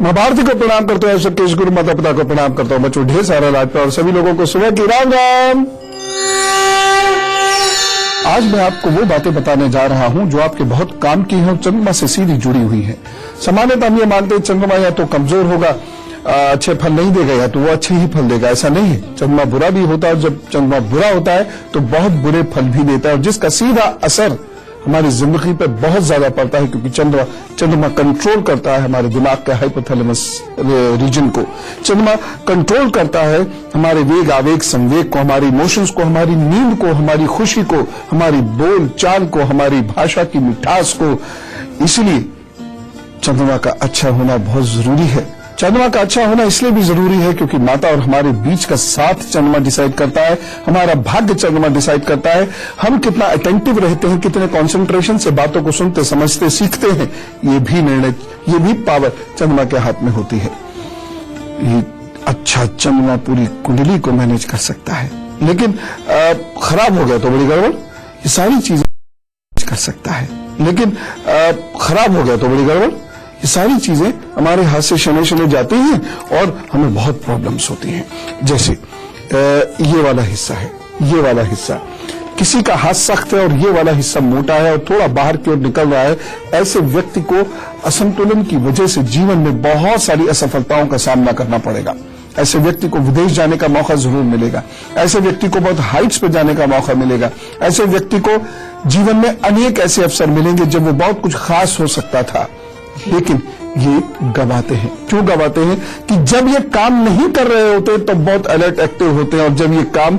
मां भारती को प्रणाम करते हैं, सबके गुरु माता पिता को प्रणाम करता हूं, बच्चों ढेर सारा राज और सभी लोगों को सुबह की राम राम। आज मैं आपको वो बातें बताने जा रहा हूं जो आपके बहुत काम की हैं और चंद्रमा से सीधी जुड़ी हुई है। सामान्यतः हम ये मानते हैं चंद्रमा या तो कमजोर होगा, अच्छे फल नहीं देगा, या तो वो अच्छे ही फल देगा। ऐसा नहीं है, चंद्रमा बुरा भी होता है। जब चंद्रमा बुरा होता है तो बहुत बुरे फल भी देता है, और जिसका सीधा असर हमारी जिंदगी पे बहुत ज्यादा पड़ता है, क्योंकि चंद्रमा कंट्रोल करता है हमारे दिमाग के हाइपोथैलेमस रीजन को। चंद्रमा कंट्रोल करता है हमारे वेग आवेग संवेग को, हमारी इमोशंस को, हमारी नींद को, हमारी खुशी को, हमारी बोल चाल को, हमारी भाषा की मिठास को। इसलिए चंद्रमा का अच्छा होना बहुत जरूरी है। चंद्रमा का अच्छा होना इसलिए भी जरूरी है क्योंकि माता और हमारे बीच का साथ चंद्रमा डिसाइड करता है, हमारा भाग्य चंद्रमा डिसाइड करता है, हम कितना अटेंटिव रहते हैं, कितने कंसंट्रेशन से बातों को सुनते समझते सीखते हैं, ये भी निर्णय, ये भी पावर चंद्रमा के हाथ में होती है। ये अच्छा चंद्रमा पूरी कुंडली को मैनेज कर सकता है, लेकिन खराब हो गया तो बड़ी गड़बड़। ये सारी चीजें कर सकता है, लेकिन खराब हो गया तो बड़ी गड़बड़। ये सारी चीजें हमारे हाथ से शनि शनि जाती हैं और हमें बहुत प्रॉब्लम्स होती हैं। जैसे ये वाला हिस्सा है, ये वाला हिस्सा किसी का हाथ सख्त है और ये वाला हिस्सा मोटा है और थोड़ा बाहर की ओर निकल रहा है, ऐसे व्यक्ति को असंतुलन की वजह से जीवन में बहुत सारी असफलताओं का सामना करना पड़ेगा। ऐसे व्यक्ति को विदेश जाने का मौका जरूर मिलेगा, ऐसे व्यक्ति को बहुत हाइट्स पर जाने का मौका मिलेगा, ऐसे व्यक्ति को जीवन में अनेक ऐसे अवसर मिलेंगे जब वो बहुत कुछ खास हो सकता था, लेकिन ये गवाते हैं। क्यों गवाते हैं? कि जब ये काम नहीं कर रहे होते तो बहुत अलर्ट एक्टिव होते हैं, और जब ये काम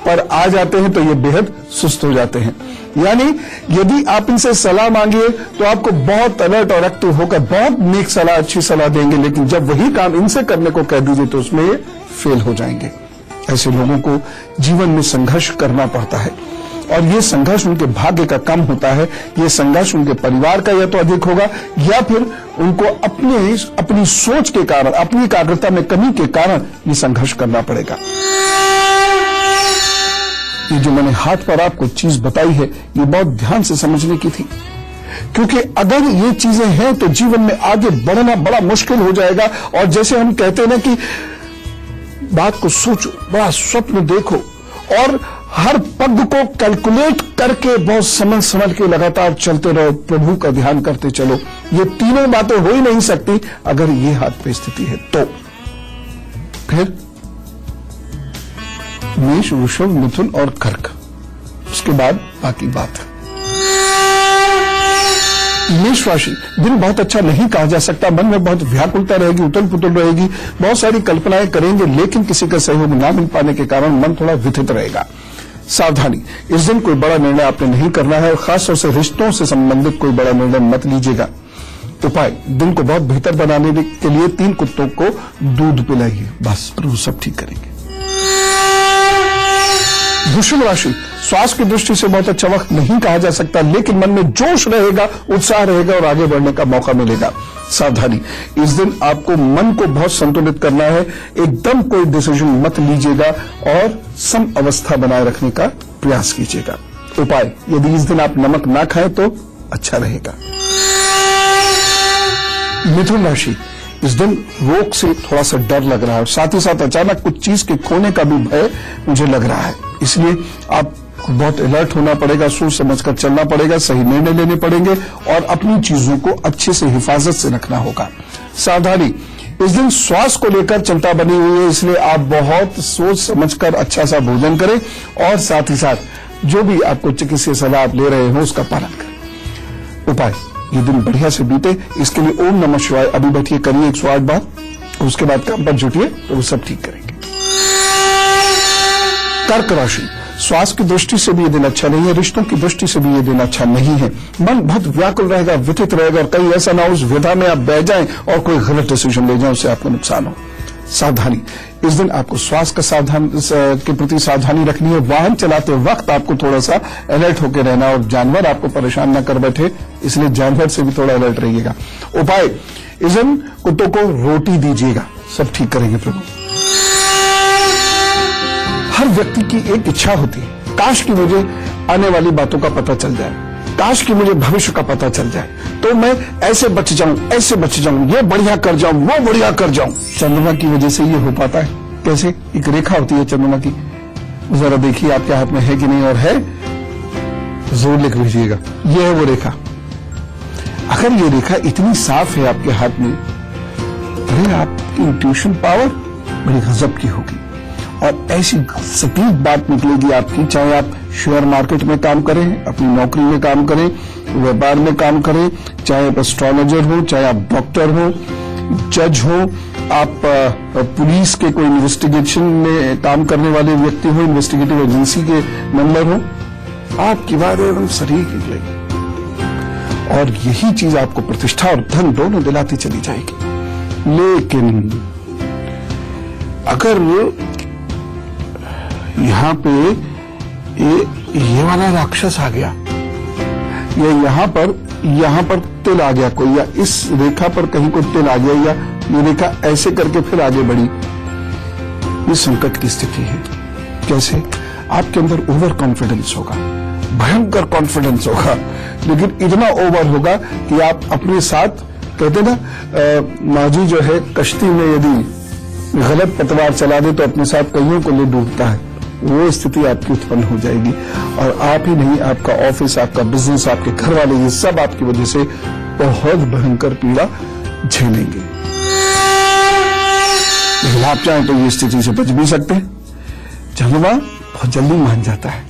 पर आ जाते हैं तो ये बेहद सुस्त हो जाते हैं। यानी यदि आप इनसे सलाह मांगिए तो आपको बहुत अलर्ट और एक्टिव होकर बहुत नेक सलाह, अच्छी सलाह देंगे, लेकिन जब वही काम इनसे करने को कह दीजिए तो उसमें ये फेल हो जाएंगे। ऐसे लोगों को जीवन में संघर्ष करना पड़ता है, और ये संघर्ष उनके भाग्य का कम होता है। ये संघर्ष उनके परिवार का या तो अधिक होगा, या फिर उनको अपनी सोच के कारण, अपनी एकाग्रता में कमी के कारण ये संघर्ष करना पड़ेगा। ये जो मैंने हाथ पर आपको चीज बताई है, ये बहुत ध्यान से समझने की थी, क्योंकि अगर ये चीजें हैं तो जीवन में आगे बढ़ना बड़ा मुश्किल हो जाएगा। और जैसे हम कहते हैं ना कि बात को सोचो, बड़ा स्वप्न देखो, और हर पग को कैलकुलेट करके बहुत समझ के लगातार चलते रहो, प्रभु का ध्यान करते चलो। ये तीनों बातें हो ही नहीं सकती अगर ये हाथ पे स्थिति है तो। फिर मेष, वृषभ, मिथुन और कर्क, उसके बाद बाकी बात है। मेष राशि, दिन बहुत अच्छा नहीं कहा जा सकता। मन में बहुत व्याकुलता रहेगी, उथल पुथल रहेगी, बहुत सारी कल्पनाएं करेंगे, लेकिन किसी का सहयोग न मिल पाने के कारण मन थोड़ा व्यथित रहेगा। सावधानी, इस दिन कोई बड़ा निर्णय आपने नहीं करना है, और खासतौर से रिश्तों से संबंधित कोई बड़ा निर्णय मत लीजिएगा। उपाय, दिन को बहुत बेहतर बनाने के लिए 3 कुत्तों को दूध पिलाइए, बस प्रभु सब ठीक करेंगे। वृषभ राशि, स्वास्थ्य की दृष्टि से बहुत अच्छा वक्त नहीं कहा जा सकता, लेकिन मन में जोश रहेगा, उत्साह रहेगा और आगे बढ़ने का मौका मिलेगा। सावधानी, इस दिन आपको मन को बहुत संतुलित करना है, एकदम कोई डिसीजन मत लीजिएगा और सम अवस्था बनाए रखने का प्रयास कीजिएगा। उपाय, यदि इस दिन आप नमक ना खाएं तो अच्छा रहेगा। मिथुन राशि, इस दिन रोग से थोड़ा सा डर लग रहा है, साथ ही साथ अचानक कुछ चीज के खोने का भी भय मुझे लग रहा है, इसलिए आप बहुत अलर्ट होना पड़ेगा, सोच समझकर चलना पड़ेगा, सही निर्णय लेने पड़ेंगे और अपनी चीजों को अच्छे से हिफाजत से रखना होगा। सावधानी, इस दिन स्वास्थ्य को लेकर चिंता बनी हुई है, इसलिए आप बहुत सोच समझकर अच्छा सा भोजन करें, और साथ ही साथ जो भी आपको चिकित्सीय सलाह आप ले रहे हो उसका पालन करें। उपाय, ये दिन बढ़िया से बीते, इसके लिए ओम नमः शिवाय अभी बैठिए, करिए 108 बार, उसके बाद काम पर जुटिए तो वो सब ठीक करेंगे। कर्क राशि, स्वास्थ्य की दृष्टि से भी ये दिन अच्छा नहीं है, रिश्तों की दृष्टि से भी ये दिन अच्छा नहीं है। मन बहुत व्याकुल रहेगा, व्यथित रहेगा, और कहीं ऐसा ना हो उस व्यथा में आप बह जाएं और कोई गलत डिसीजन ले जाएं, उससे आपको नुकसान हो। सावधानी, इस दिन आपको स्वास्थ्य के प्रति सावधानी रखनी है। वाहन चलाते वक्त आपको थोड़ा सा अलर्ट होकर रहना, और जानवर आपको परेशान न कर बैठे, इसलिए जानवर से भी थोड़ा अलर्ट रहिएगा। उपाय, इस दिन कुत्तों को रोटी दीजिएगा, सब ठीक करेंगे प्रभु। हर व्यक्ति की एक इच्छा होती है, काश कि मुझे आने वाली बातों का पता चल जाए, काश कि मुझे भविष्य का पता चल जाए तो मैं ऐसे बच जाऊं, ये बढ़िया कर जाऊं, वो बढ़िया कर जाऊं। चंद्रमा की वजह से ये हो पाता है। कैसे? एक रेखा होती है चंद्रमा की, जरा देखिए आपके हाथ में है कि नहीं, और है जोर लिख लीजिएगा, ये है वो रेखा। अगर ये रेखा इतनी साफ है आपके हाथ में, अरे आपकी इंट्यूशन पावर बड़ी गजब की होगी और ऐसी सटीक बात निकलेगी आपकी, चाहे आप शेयर मार्केट में काम करें, अपनी नौकरी में काम करें, व्यापार में काम करें, चाहे आप एस्ट्रोलॉजर हो, चाहे आप डॉक्टर हो, जज हो, आप पुलिस के कोई इन्वेस्टिगेशन में काम करने वाले व्यक्ति हो, इन्वेस्टिगेटिव एजेंसी के मेंबर हो, आपकी बात एकदम सटीक निकलेगी और यही चीज आपको प्रतिष्ठा और धन दोनों दिलाती चली जाएगी। लेकिन अगर यहां पे ये वाला राक्षस आ गया, या यहां पर तिल आ गया कोई, या इस रेखा पर कहीं कोई तिल आ गया, या ये रेखा ऐसे करके फिर आगे बढ़ी, ये संकट की स्थिति है। कैसे? आपके अंदर ओवर कॉन्फिडेंस होगा, भयंकर कॉन्फिडेंस होगा, लेकिन इतना ओवर होगा कि आप अपने साथ, कहते ना माजी जो है कश्ती में यदि गलत पतवार चला दे तो अपने साथ कईयों को ले डूबता है, वो स्थिति आपकी उत्पन्न हो जाएगी और आप ही नहीं, आपका ऑफिस, आपका बिजनेस, आपके घर वाले, ये सब आपकी वजह से बहुत भयंकर पीड़ा झेलेंगे। लेकिन आप चाहें तो ये स्थिति से बच भी सकते हैं। चंद्रमा बहुत जल्दी मान जाता है,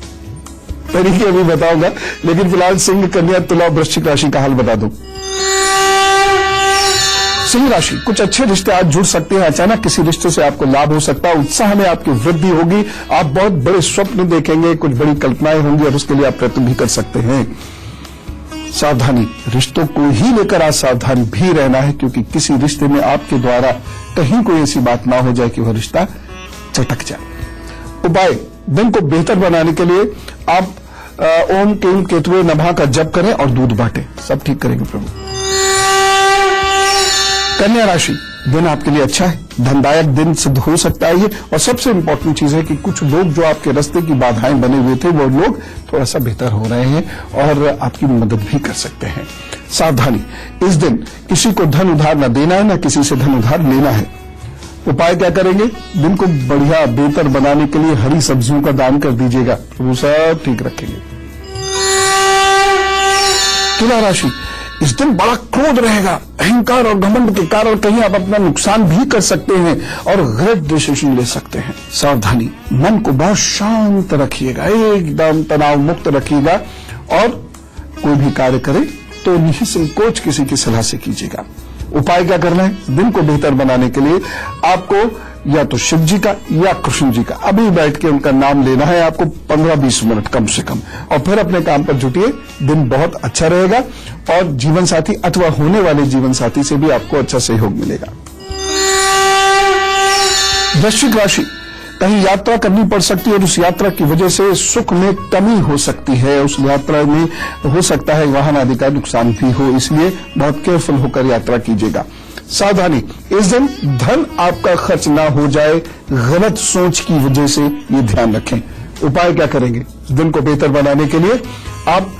तरीके अभी बताऊंगा, लेकिन फिलहाल सिंह, कन्या, तुला, वृश्चिक राशि का हाल बता दूं। सिंह राशि, कुछ अच्छे रिश्ते आज जुड़ सकते हैं, अचानक किसी रिश्ते से आपको लाभ हो सकता है, उत्साह में आपकी वृद्धि होगी, आप बहुत बड़े स्वप्न देखेंगे, कुछ बड़ी कल्पनाएं होंगी और उसके लिए आप प्रयत्न भी कर सकते हैं। सावधानी, रिश्तों को ही लेकर आज सावधान भी रहना है, क्योंकि किसी रिश्ते में आपके द्वारा कहीं कोई ऐसी बात ना हो जाए कि वह रिश्ता चटक जाए। उपाय, दिन को बेहतर बनाने के लिए आप ओम क्लीम केतुए नमः का जप करें और दूध बांटें, सब ठीक करेंगे प्रभु। कन्या राशि, दिन आपके लिए अच्छा है, धनदायक दिन सिद्ध हो सकता है ये, और सबसे इंपॉर्टेंट चीज है कि कुछ लोग जो आपके रास्ते की बाधाएं बने हुए थे, वो लोग थोड़ा सा बेहतर हो रहे हैं और आपकी मदद भी कर सकते हैं। सावधानी, इस दिन किसी को धन उधार न देना है, न किसी से धन उधार लेना है। उपाय क्या करेंगे? दिन को बढ़िया बेहतर बनाने के लिए हरी सब्जियों का दान कर दीजिएगा, वो सब ठीक रखेंगे। तुला राशि, इस दिन बड़ा क्रोध रहेगा, अहंकार और घमंड के कारण कहीं आप अपना नुकसान भी कर सकते हैं और गलत डिसीजन ले सकते हैं। सावधानी, मन को बहुत शांत रखिएगा, एकदम तनाव मुक्त रखिएगा और कोई भी कार्य करे तो निसंकोच किसी की सलाह से कीजिएगा। उपाय क्या करना है? दिन को बेहतर बनाने के लिए आपको या तो शिव जी का या कृष्ण जी का अभी बैठ के उनका नाम लेना है आपको 15-20 मिनट कम से कम, और फिर अपने काम पर जुटिए। दिन बहुत अच्छा रहेगा और जीवन साथी अथवा होने वाले जीवन साथी से भी आपको अच्छा सहयोग मिलेगा। वृश्चिक राशि, कहीं यात्रा करनी पड़ सकती है और उस यात्रा की वजह से सुख में कमी हो सकती है, उस यात्रा में हो सकता है वाहन आदि का नुकसान भी हो, इसलिए बहुत केयरफुल होकर यात्रा कीजिएगा। सावधानी, इस दिन धन आपका खर्च ना हो जाए गलत सोच की वजह से, ये ध्यान रखें। उपाय क्या करेंगे? दिन को बेहतर बनाने के लिए आप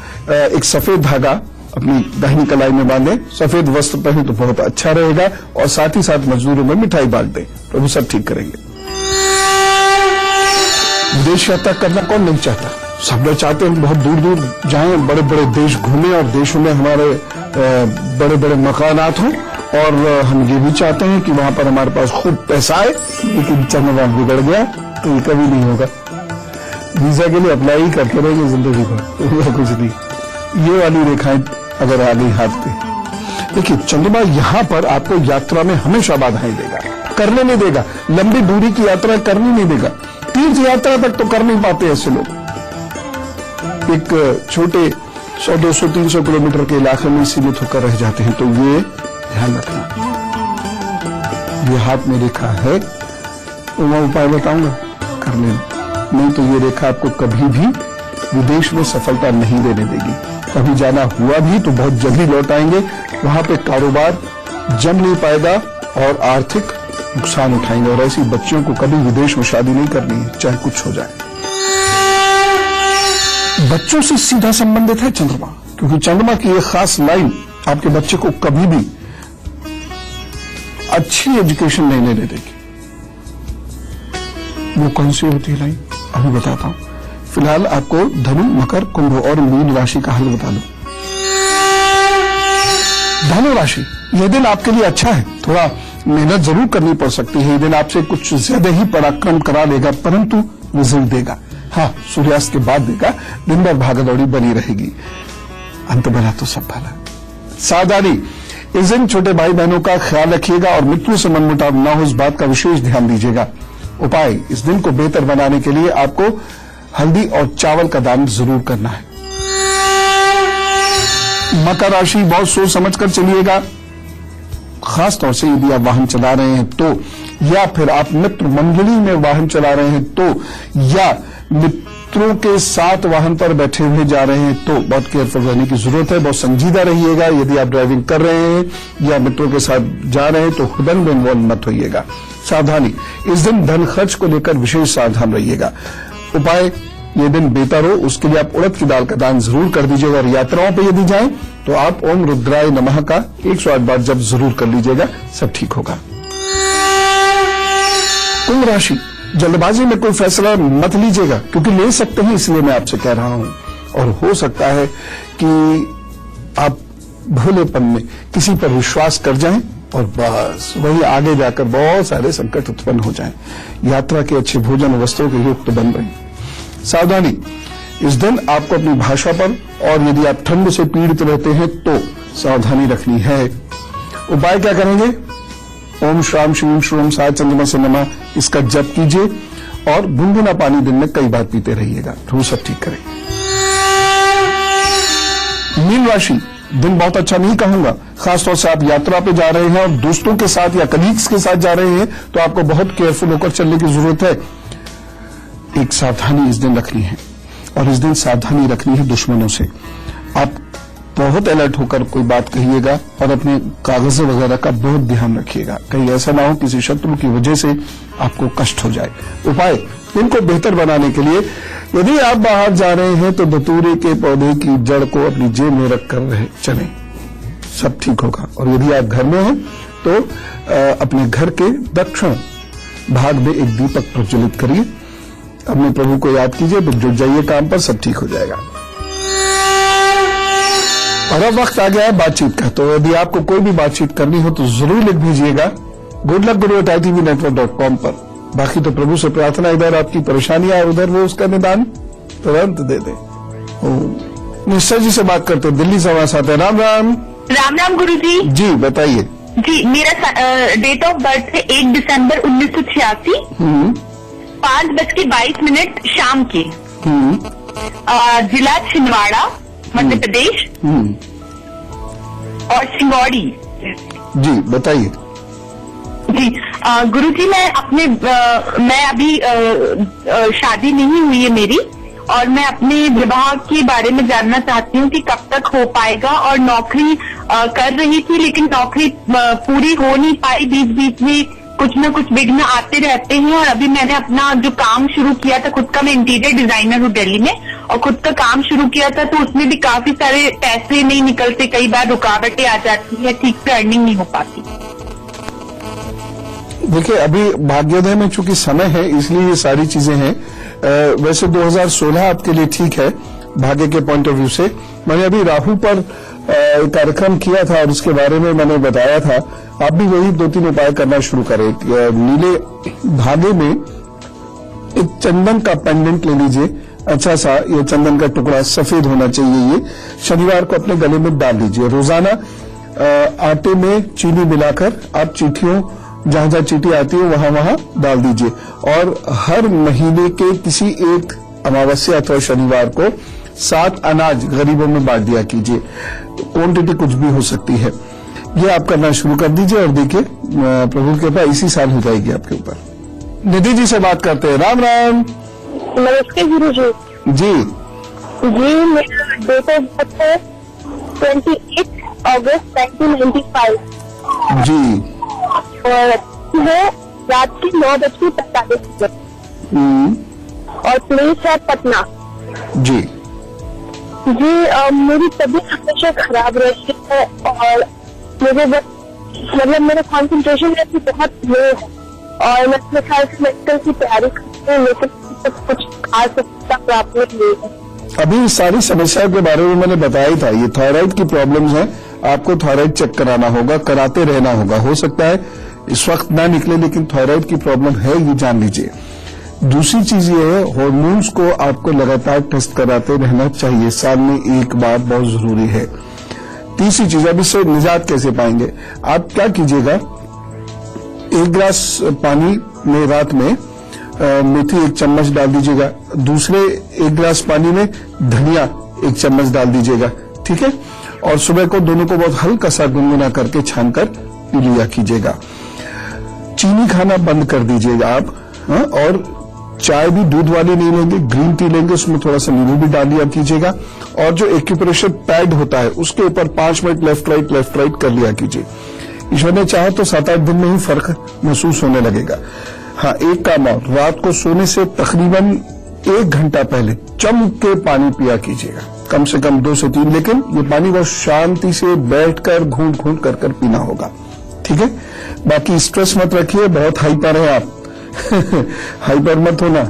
एक सफेद धागा अपनी दाहिनी कलाई में बांधें, सफेद वस्त्र पहने तो बहुत अच्छा रहेगा और साथ ही साथ मजदूरों में मिठाई बांट दें, तो वो सब ठीक करेंगे। विदेश यात्रा करना कौन नहीं चाहता? सब लोग चाहते हैं बहुत दूर दूर जाएं, बड़े बड़े देश घूमें और देशों में हमारे बड़े बड़े मकानात हों, और हम ये भी चाहते हैं कि वहां पर हमारे पास खूब पैसा आए, लेकिन चंद्रमा बिगड़ गया तो ये कभी नहीं होगा। वीजा के लिए अप्लाई ही करते रहेंगे जिंदगी भर, तो कुछ नहीं। ये वाली रेखाएं अगर आ गई हाथ पे, देखिए चंद्रमा यहां पर आपको यात्रा में हमेशा बाधाएं देगा, करने नहीं देगा, लंबी दूरी की यात्रा करने नहीं देगा, तीर्थ यात्रा तक तो कर नहीं पाते ऐसे लोग, एक छोटे 100, 200, 300 किलोमीटर के इलाके में सीमित होकर रह जाते हैं। तो ये ध्यान रखना, ये हाथ में रेखा है तो मैं उपाय बताऊंगा, कर लेना, नहीं तो ये रेखा आपको कभी भी विदेश में सफलता नहीं देने देगी। कभी जाना हुआ भी तो बहुत जल्दी लौट आएंगे, वहां पे कारोबार जम नहीं पाएगा और आर्थिक नुकसान उठाएंगे, और ऐसी बच्चियों को कभी विदेश में शादी नहीं करनी है, चाहे कुछ हो जाए। बच्चों से सीधा संबंधित है चंद्रमा, क्योंकि चंद्रमा की एक खास लाइन आपके बच्चे को कभी भी अच्छी एजुकेशन नहीं लेने देगी। वो कौन सी होती है लाइन, अभी बताता हूं। फिलहाल आपको धनु, मकर, कुंभ और मीन राशि का हल बता दो। धनु राशि, यह दिन आपके लिए अच्छा है। थोड़ा मेहनत जरूर करनी पड़ सकती है। यह दिन आपसे कुछ ज्यादा ही पराक्रम करा देगा, परंतु रिजल्ट देगा। हाँ, सूर्यास्त के बाद देगा। दिन भर भागदौड़ी बनी रहेगी, अंत भला तो सब भला। सावधानी, इस दिन छोटे भाई बहनों का ख्याल रखिएगा और मित्रों से मनमुटाव न हो, इस बात का विशेष ध्यान दीजिएगा। उपाय, इस दिन को बेहतर बनाने के लिए आपको हल्दी और चावल का दान जरूर करना है। मकर राशि, बहुत सोच समझकर चलिएगा। खास तौर से यदि आप वाहन चला रहे हैं तो, या फिर आप मित्र मंडली में वाहन चला रहे हैं तो, या मित्रों के साथ वाहन पर बैठे हुए जा रहे हैं तो बहुत केयरफुल रहने की जरूरत है। बहुत संजीदा रहिएगा। यदि आप ड्राइविंग कर रहे हैं या मित्रों के साथ जा रहे हैं तो हुदन में इन्वॉल्व मत होइएगा। सावधानी, इस दिन धन खर्च को लेकर विशेष सावधान रहिएगा। उपाय, ये दिन बेहतर हो उसके लिए आप उड़द की दाल का दान जरूर कर दीजिएगा। और यात्राओं पर यदि जाएं तो आप ओम रुद्राय नमः का 108 बार जप जरूर कर लीजिएगा, सब ठीक होगा। कुंभ राशि, जल्दबाजी में कोई फैसला मत लीजिएगा, क्योंकि ले सकते हैं इसलिए मैं आपसे कह रहा हूं। और हो सकता है कि आप भोलेपन में किसी पर विश्वास कर जाएं और बस वही आगे जाकर बहुत सारे संकट उत्पन्न हो जाएं। यात्रा के अच्छे भोजन वस्त्रों के युक्त बन रहे। सावधानी, इस दिन आपको अपनी भाषा पर, और यदि आप ठंड से पीड़ित रहते हैं तो सावधानी रखनी है। उपाय क्या करेंगे? ओम श्राम श्रीम श्रोम साय चंद्रमा से नमः, इसका जप कीजिए और गुनगुना पानी दिन में कई बार पीते रहिएगा, तो सब ठीक करेंगे। मीन राशि, दिन बहुत अच्छा नहीं कहूंगा। खासतौर से आप यात्रा पे जा रहे हैं और दोस्तों के साथ या कलीग्स के साथ जा रहे हैं तो आपको बहुत केयरफुल होकर चलने की जरूरत है। एक सावधानी इस दिन रखनी है, और इस दिन सावधानी रखनी है दुश्मनों से। आप बहुत अलर्ट होकर कोई बात कहिएगा और अपने कागज वगैरह का बहुत ध्यान रखिएगा, कहीं ऐसा ना हो किसी शत्रु की वजह से आपको कष्ट हो जाए। उपाय, इनको बेहतर बनाने के लिए यदि आप बाहर जा रहे हैं तो धतूरे के पौधे की जड़ को अपनी जेब में रखकर चलें, सब ठीक होगा। और यदि आप घर में हैं तो अपने घर के दक्षिण भाग में एक दीपक प्रज्वलित करिए, अपने प्रभु को याद कीजिए, फिर जुट जाइए काम पर, सब ठीक हो जाएगा। और अब वक्त आ गया है बातचीत का, तो यदि आपको कोई भी बातचीत करनी हो तो जरूर लिख भेजिएगा goodluckguru@itv-network.com पर। बाकी तो प्रभु से प्रार्थना, इधर आपकी परेशानियां उधर वो उसका निदान तुरंत दे दे। निश्चय जी से बात करते हैं, दिल्ली से हमारे साथ है। राम राम। राम राम गुरु जी। जी बताइए। जी, मेरा डेट ऑफ बर्थ है 1 दिसंबर 1986, 5:22 शाम के। जिला छिंदवाड़ा, मध्य प्रदेश, और सिंगौड़ी। जी बताइए। जी गुरु जी, मैं अभी शादी नहीं हुई है मेरी, और मैं अपने विवाह के बारे में जानना चाहती हूँ कि कब तक हो पाएगा। और नौकरी कर रही थी, लेकिन नौकरी पूरी हो नहीं पाई, बीच बीच में कुछ न कुछ विघ्न आते रहते हैं। और अभी मैंने अपना जो काम शुरू किया था खुद का, मैं इंटीरियर डिजाइनर हूँ दिल्ली में, और खुद का काम शुरू किया था, तो उसमें भी काफी सारे पैसे नहीं निकलते, कई बार रुकावटें आ जाती है, ठीक से अर्निंग नहीं हो पाती। देखिए, अभी भाग्योदय में चूंकि समय है इसलिए ये सारी चीजें हैं। वैसे 2016 आपके लिए ठीक है भाग्य के पॉइंट ऑफ व्यू से। मैंने अभी राहु पर कार्यक्रम किया था और उसके बारे में मैंने बताया था, आप भी वही 2-3 उपाय करना शुरू करें। नीले धागे में एक चंदन का पेंडेंट ले लीजिए, अच्छा सा, ये चंदन का टुकड़ा सफेद होना चाहिए। ये शनिवार को अपने गले में डाल लीजिए। रोजाना आटे में चीनी मिलाकर आप चीटियों, जहां जहां चीटी आती है वहां वहां डाल दीजिए, और हर महीने के किसी एक अमावस्या अथवा शनिवार को 7 अनाज गरीबों में बांट दिया कीजिए। क्वांटिटी कुछ भी हो सकती है, ये आप करना शुरू कर दीजिए और देखिए प्रभु की कृपा इसी साल हो जाएगी आपके ऊपर। निधि जी से बात करते हैं। राम राम। नमस्ते गुरु जी। जी मेरा डेट ऑफ बर्थ है 28 अगस्त 1995। जी। और है रात की 9:45 और प्लेस है पटना। जी। जी मेरी तबीयत हमेशा खराब रहती है और मुझे बस मतलब मेरा कंसंट्रेशन लेवल बहुत लो है और मैं अपने ख्याल से मेडिकल की तैयारी करती हूँ, लेकिन कुछ खास सफलता प्राप्त नहीं हुई है। अभी इस सारी समस्या के बारे में मैंने बताया ही था। ये थायराइड की प्रॉब्लम्स हैं, आपको थायराइड चेक कराना होगा, कराते रहना होगा। हो सकता है इस वक्त ना निकले, लेकिन थायराइड की प्रॉब्लम है, ये जान लीजिए। दूसरी चीज ये है, हार्मोन्स को आपको लगातार टेस्ट कराते रहना चाहिए, साल में एक बार, बहुत जरूरी है। तीसरी चीज, अब इससे निजात कैसे पाएंगे? आप क्या कीजिएगा, 1 गिलास पानी में रात में मेथी 1 चम्मच डाल दीजिएगा, दूसरे 1 गिलास पानी में धनिया 1 चम्मच डाल दीजिएगा, ठीक है? और सुबह को दोनों को बहुत हल्का सा गुनगुना करके छानकर पी लिया कीजिएगा। चीनी खाना बंद कर दीजिएगा आप, हाँ? और चाय भी दूध वाली नहीं लेंगे, ग्रीन टी लेंगे, उसमें थोड़ा सा नींबू भी डाल लिया कीजिएगा। और जो एक्यूप्रेशर पैड होता है उसके ऊपर 5 मिनट लेफ्ट राइट कर लिया कीजिए। ईश्वर ने चाहा तो 7-8 दिन में ही फर्क महसूस होने लगेगा। हाँ, एक काम और, रात को सोने से तकरीबन 1 घंटा पहले जम के पानी पिया कीजिएगा, कम से कम 2 से 3, लेकिन ये पानी बहुत शांति से बैठकर घूंट कर पीना होगा, ठीक है? बाकी स्ट्रेस मत रखिए, बहुत हाइपर है आप हाइपर मत होना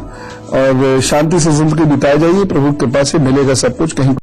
और शांति से जिंदगी बिताई जाइए। प्रभु के कृपा से मिलेगा सब कुछ। कहीं